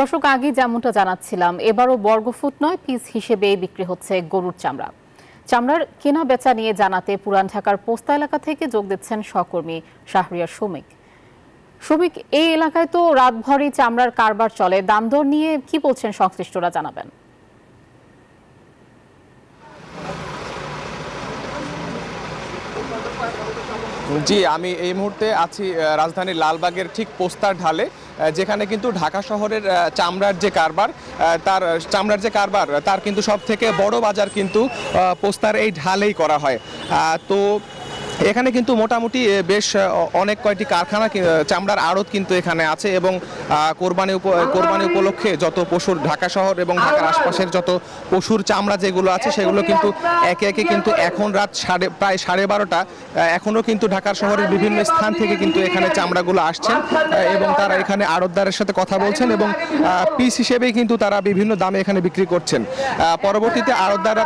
দর্শক, আগে যেমনটা জানাচ্ছিলাম, এবারও বর্গফুট নয় পিস হিসেবেই বিক্রি হচ্ছে গরুর চামড়া। চামড়ার কেনা বেচা নিয়ে জানাতে পুরান ঢাকার পোস্তা এলাকা থেকে যোগ দিচ্ছেন সহকর্মী শাহরিয়ার শমিক। শমিক, এই এলাকায় তো রাতভরই চামড়ার কারবার চলে, দাম দর নিয়ে কি বলছেন সংশ্লিষ্টরা, জানাবেন। জি, আমি এই মুহূর্তে আছি রাজধানীর লালবাগের ঠিক পোস্তার ঢালে, যেখানে কিন্তু ঢাকা শহরের চামড়ার যে কারবার তার কিন্তু সব থেকে বড় বাজার কিন্তু পোস্তার এই ঢালেই করা হয়। তো এখানে কিন্তু মোটামুটি বেশ অনেক কয়টি কারখানা, চামড়ার আড়ত কিন্তু এখানে আছে এবং কোরবানি উপলক্ষে যত পশুর, ঢাকা শহর এবং ঢাকার আশপাশের যত পশুর চামড়া যেগুলো আছে সেগুলো কিন্তু একে একে কিন্তু এখন রাত প্রায় 12:30 এখনও কিন্তু ঢাকার শহরের বিভিন্ন স্থান থেকে কিন্তু এখানে চামড়াগুলো আসছেন এবং তারা এখানে আড়তদারের সাথে কথা বলছেন এবং পিস হিসেবেই কিন্তু তারা বিভিন্ন দামে এখানে বিক্রি করছেন। পরবর্তীতে আড়তদাররা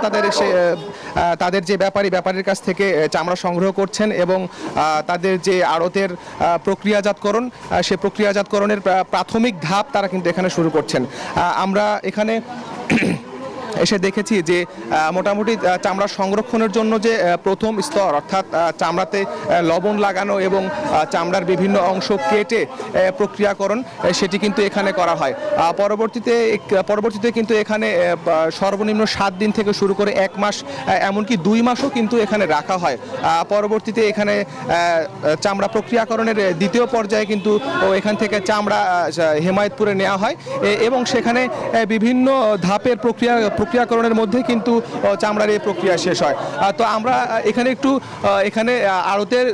তাদের যে ব্যাপারীর কাছ থেকে চামড়া সংগ্রহ করছেন এবং তাদের যে আড়তের প্রক্রিয়াজাতকরণ, সেই প্রক্রিয়াজাতকরণের প্রাথমিক ধাপ তারা কিন্তু এখানে শুরু করছেন। আমরা এখানে এসে দেখেছি যে মোটামুটি চামড়া সংরক্ষণের জন্য যে প্রথম স্তর, অর্থাৎ চামড়াতে লবণ লাগানো এবং চামড়ার বিভিন্ন অংশ কেটে প্রক্রিয়াকরণ, সেটি কিন্তু এখানে করা হয়। পরবর্তীতে কিন্তু এখানে সর্বনিম্ন 7 দিন থেকে শুরু করে 1 মাস, এমনকি 2 মাসও কিন্তু এখানে রাখা হয়। পরবর্তীতে এখানে চামড়া প্রক্রিয়াকরণের দ্বিতীয় পর্যায়ে কিন্তু এখান থেকে চামড়া হেমায়েতপুরে নেওয়া হয় এবং সেখানে বিভিন্ন ধাপের প্রক্রিয়াকরণের মধ্যে কিন্তু চামড়ার এই প্রক্রিয়া শেষ হয়। তো আমরা এখানে আড়তের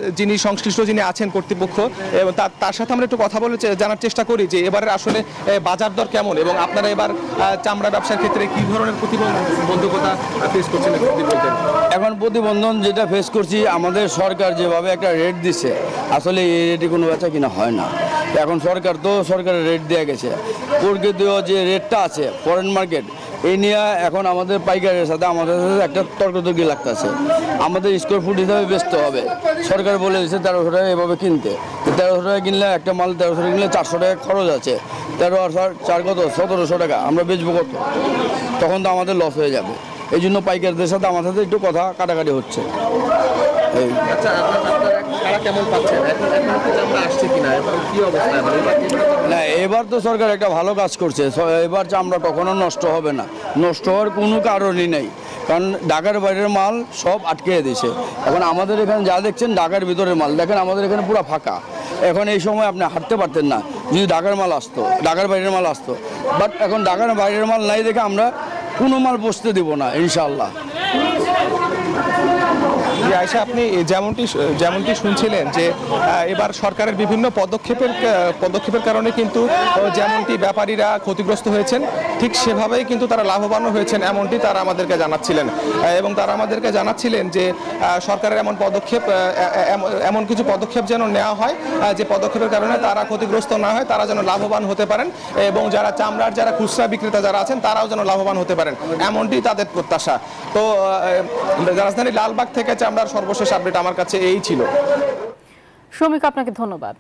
সংশ্লিষ্ট যিনি আছেন কর্তৃপক্ষ, এবং তার সাথে আমরা একটু কথা বলে জানার চেষ্টা করি যে এবারের আসলে বাজার দর কেমন এবং আপনারা এবার চামড়া ব্যবসার ক্ষেত্রে কি ধরনের প্রতিবন্ধকতা ফেস করছেন। এখন প্রতিবন্ধন যেটা ফেস করছি, আমাদের সরকার যেভাবে একটা রেট দিচ্ছে, আসলে এই রেটে কোনো বেচা কিনা হয় না। এখন সরকারের রেট দেওয়া গেছে, প্রকৃত যে রেটটা আছে ফরেন মার্কেট, এই নিয়ে এখন আমাদের পাইকারের সাথে আমাদের একটা তর্কতর্কি লাগতেছে। আমাদের স্কোয়ার ফুট হিসাবে বেচতে হবে। সরকার বলে দিচ্ছে 1300 টাকা এভাবে কিনতে। 1300 টাকা কিনলে একটা মাল 1300 টাকা কিনলে 400 টাকা খরচ আছে। 13 আর 4 কত 1700 টাকা, আমরা বেচবো কত? তখন তো আমাদের লস হয়ে যাবে। এই জন্য পাইকারদের সাথে আমাদের সাথে একটু কথা কাটাকাটি হচ্ছে। না, এবার তো সরকার একটা ভালো কাজ করছে। এবার চামড়া কখনো নষ্ট হবে না, নষ্ট হওয়ার কোনো কারণই নেই, কারণ ঢাকার বাইরের মাল সব আটকে দিয়েছে। এখন আমাদের এখানে যা দেখছেন ঢাকার ভিতরের মাল, দেখেন আমাদের এখানে পুরো ফাঁকা। এখন এই সময় আপনি হাঁটতে পারতেন না যদি ঢাকার মাল আসতো, ঢাকার বাইরের মাল আসতো। বাট এখন ঢাকার বাইরের মাল নাই দেখে আমরা কোনো মাল বসতে দেব না ইনশাআল্লাহ। আয়শা, আপনি যেমনটি শুনছিলেন যে এবার সরকারের বিভিন্ন পদক্ষেপের কারণে কিন্তু যেমনটি ব্যাপারীরা ক্ষতিগ্রস্ত হয়েছেন, ঠিক সেভাবেই কিন্তু তারা লাভবানও হয়েছেন, এমনটি তারা আমাদেরকে জানাচ্ছিলেন। এবং তারা আমাদেরকে জানাচ্ছিলেন যে সরকারের এমন কিছু পদক্ষেপ যেন নেওয়া হয় যে পদক্ষেপের কারণে তারা ক্ষতিগ্রস্ত না হয়, তারা যেন লাভবান হতে পারেন এবং যারা খুচরা বিক্রেতা যারা আছেন তারাও যেন লাভবান হতে পারেন, এমনটি তাদের প্রত্যাশা। তো রাজধানী লালবাগ থেকে চামড়ার সর্বশেষ আপডেট আমার কাছে এই ছিল। শমিক, আপনাকে ধন্যবাদ।